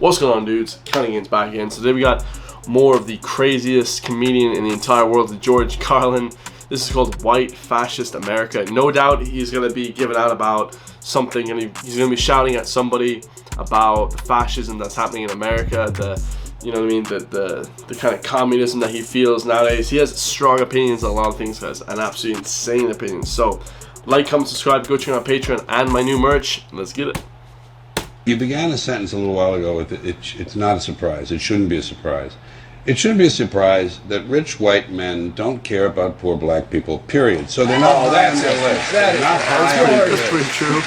What's going on, dudes? Carlin's back again. So today we got more of the craziest comedian in the entire world, George Carlin. This is called White Fascist America. No doubt he's going to be giving out about something, and he's going to be shouting at somebody about the fascism that's happening in America, the kind of communism that he feels nowadays. He has strong opinions on a lot of things, guys, and absolutely insane opinions. So like, comment, subscribe, go check out Patreon and my new merch. Let's get it. You began a sentence a little while ago with it's not a surprise. It shouldn't be a surprise. It shouldn't be a surprise that rich white men don't care about poor black people, period. So they're not high on their list. That's pretty true.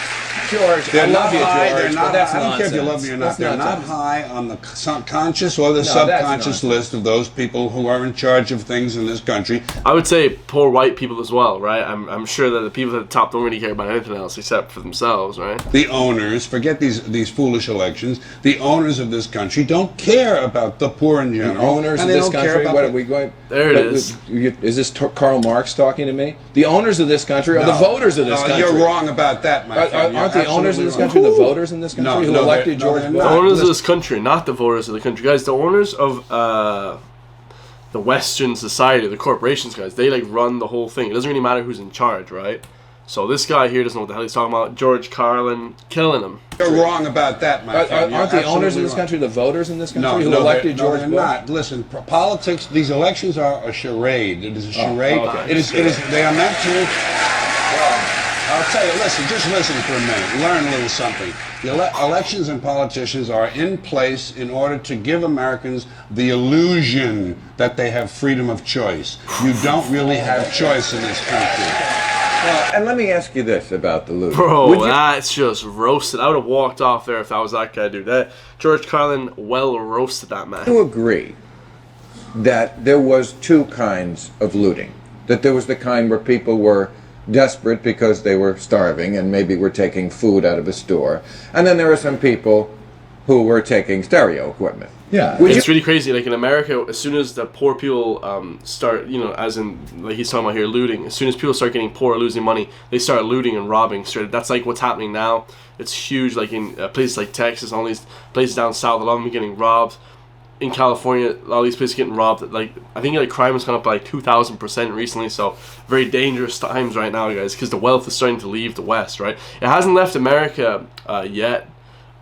George, I love you, George, but that's I don't nonsense. care if you love me or not. That's They're nonsense. not high on the conscious or the subconscious list of those people who are in charge of things in this country. I would say poor white people as well, right? I'm sure that the people at the top don't really care about anything else except for themselves, right? The owners, forget these foolish elections, the owners of this country don't care about the poor in general. The owners of this country, what are we going? There it is. Is this Karl Marx talking to me? The owners of this country are the voters of this country. You're wrong about that, my friend. Aren't the owners of this country the voters in this country who elected George Bush? The owners of this country, not the voters of the country, guys. The owners of the Western society, the corporations, guys, they like run the whole thing. It doesn't really matter who's in charge, right? So this guy here doesn't know what the hell he's talking about. George Carlin, killing him. You're wrong about that, my friend. Aren't the owners of this country the voters in this country who elected George Bush? Not. Listen, politics. These elections are a charade. It is a charade. Okay. It is. They are meant to. I'll tell you, just listen for a minute. Learn a little something. The elections and politicians are in place in order to give Americans the illusion that they have freedom of choice. You don't really have choice in this country. And let me ask you this about the looting. Bro, that's just roasted. I would have walked off there if I was that guy, dude. That George Carlin well roasted that man. Do you agree that there was two kinds of looting? That there was the kind where people were desperate because they were starving and maybe were taking food out of a store, and then there are some people who were taking stereo equipment. Yeah, it's really crazy. Like in America, as soon as the poor people start, as in like he's talking about here, looting. As soon as people start getting poor, losing money, they start looting and robbing straight. That's like what's happening now. It's huge. Like in places like Texas, all these places down south, a lot of them are getting robbed. In California, a lot of these places are getting robbed. Like I think like crime has gone up by 2,000% recently. So very dangerous times right now, guys, because the wealth is starting to leave the West. Right, it hasn't left America yet.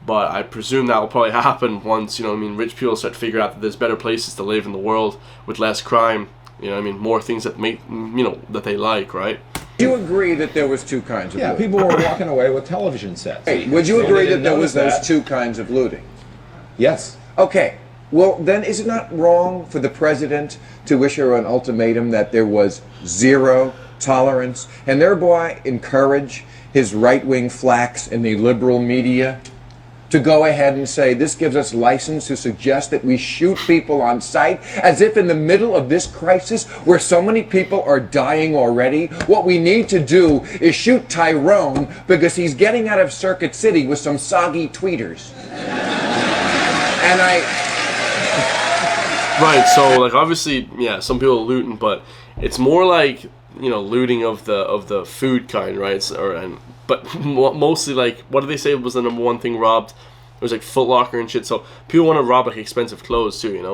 But I presume that will probably happen once, rich people start to figure out that there's better places to live in the world with less crime, more things that make, that they like, right? Do you agree that there was two kinds of looting? people were walking away with television sets. Hey, would you agree that there was those two kinds of looting? Yes. Okay. Well, then is it not wrong for the president to issue an ultimatum that there was zero tolerance and thereby encourage his right-wing flacks in the liberal media to go ahead and say this gives us license to suggest that we shoot people on sight, as if in the middle of this crisis where so many people are dying already, what we need to do is shoot Tyrone because he's getting out of Circuit City with some soggy tweeters. And Right, so like obviously, yeah, some people are looting, but it's more like looting of the food kind, right? But mostly like, what did they say was the number one thing robbed? It was like Foot Locker and shit. So people want to rob like expensive clothes too, And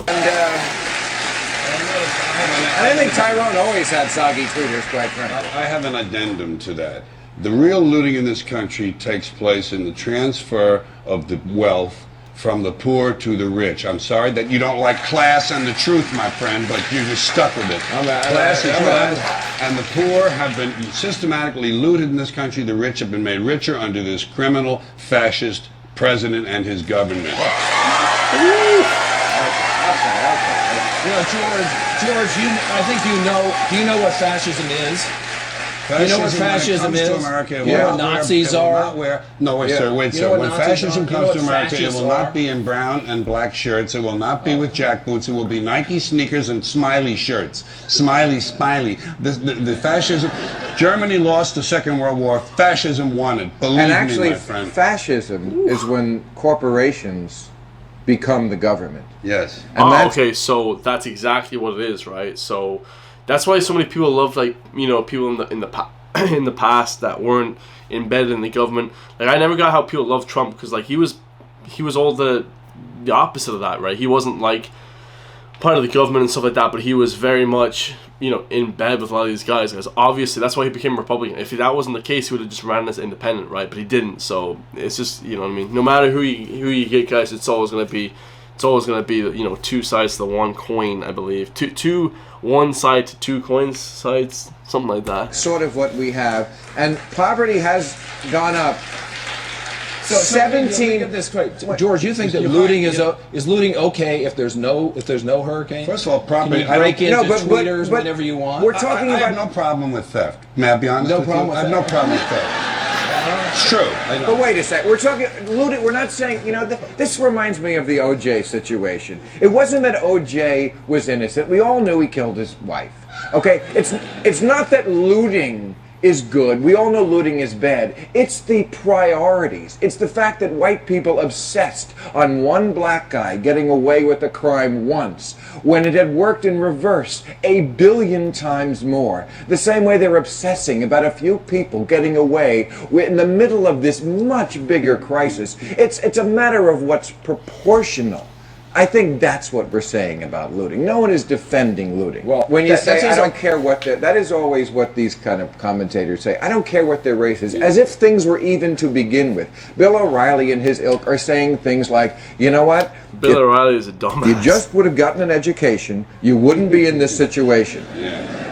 I think Tyrone always had soggy tweeters, quite frankly. I have an addendum to that. The real looting in this country takes place in the transfer of the wealth from the poor to the rich. I'm sorry that you don't like class and the truth, my friend, but you're just stuck with it. Class is right, and the poor have been systematically looted in this country. The rich have been made richer under this criminal, fascist president and his government. George, I think do you know what fascism is? You know what fascism is? America, you know what Nazis are? Wait, sir. When fascism comes to America, it will not be in brown and black shirts. It will not be with jack boots. It will be Nike sneakers and smiley shirts. Smiley. The fascism. Germany lost the Second World War. Fascism won it. Believe and actually, me, my friend. Fascism is when corporations become the government. Yes. And okay, so that's exactly what it is, right? So that's why so many people love, like, people in the past that weren't embedded in the government. Like, I never got how people love Trump, because like he was all the the opposite of that, right? He wasn't like part of the government and stuff like that, but he was very much, you know, in bed with a lot of these guys. Because obviously that's why he became Republican. If that wasn't the case, he would have just ran as independent, right? But he didn't. So it's just, you know what I mean. No matter who you get, guys, it's always gonna be, you know, two sides to the one coin, I believe. One side to two coins sides, something like that. Sort of what we have, and poverty has gone up. So 17. Get this straight. George, you think that looting is looting okay if there's no hurricane? First of all, property. Can you break into tweeters whenever you want? We're talking I about have no problem with theft. May I be honest No with you? problem with I have no problem with theft. It's true. I know. But wait a sec. We're talking looting. We're not saying, you know, this reminds me of the O.J. situation. It wasn't that O.J. was innocent. We all knew he killed his wife. Okay? It's not that looting is good. We all know looting is bad. It's the priorities. It's the fact that white people obsessed on one black guy getting away with a crime once, when it had worked in reverse 1 billion times more. The same way they're obsessing about a few people getting away in the middle of this much bigger crisis. It's a matter of what's proportional. I think that's what we're saying about looting. No one is defending looting. Well, when you say, I don't care what that is always what these kind of commentators say. I don't care what their race is, as if things were even to begin with. Bill O'Reilly and his ilk are saying things like, you know what? Bill O'Reilly is a dumbass. You just would have gotten an education, you wouldn't be in this situation.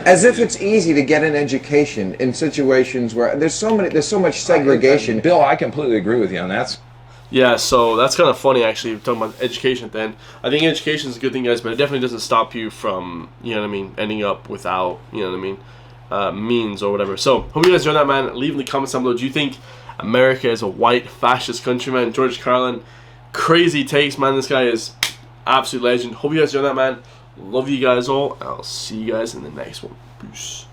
As if it's easy to get an education in situations where there's so much segregation. Bill, I completely agree with you on that. Yeah, so that's kind of funny, actually, talking about education at the end. I think education is a good thing, guys, but it definitely doesn't stop you from, you know what I mean, ending up without, you know what I mean, means or whatever. So, hope you guys enjoyed that, man. Leave in the comments down below. Do you think America is a white fascist country, man? George Carlin, crazy takes, man. This guy is absolute legend. Hope you guys enjoyed that, man. Love you guys all, and I'll see you guys in the next one. Peace.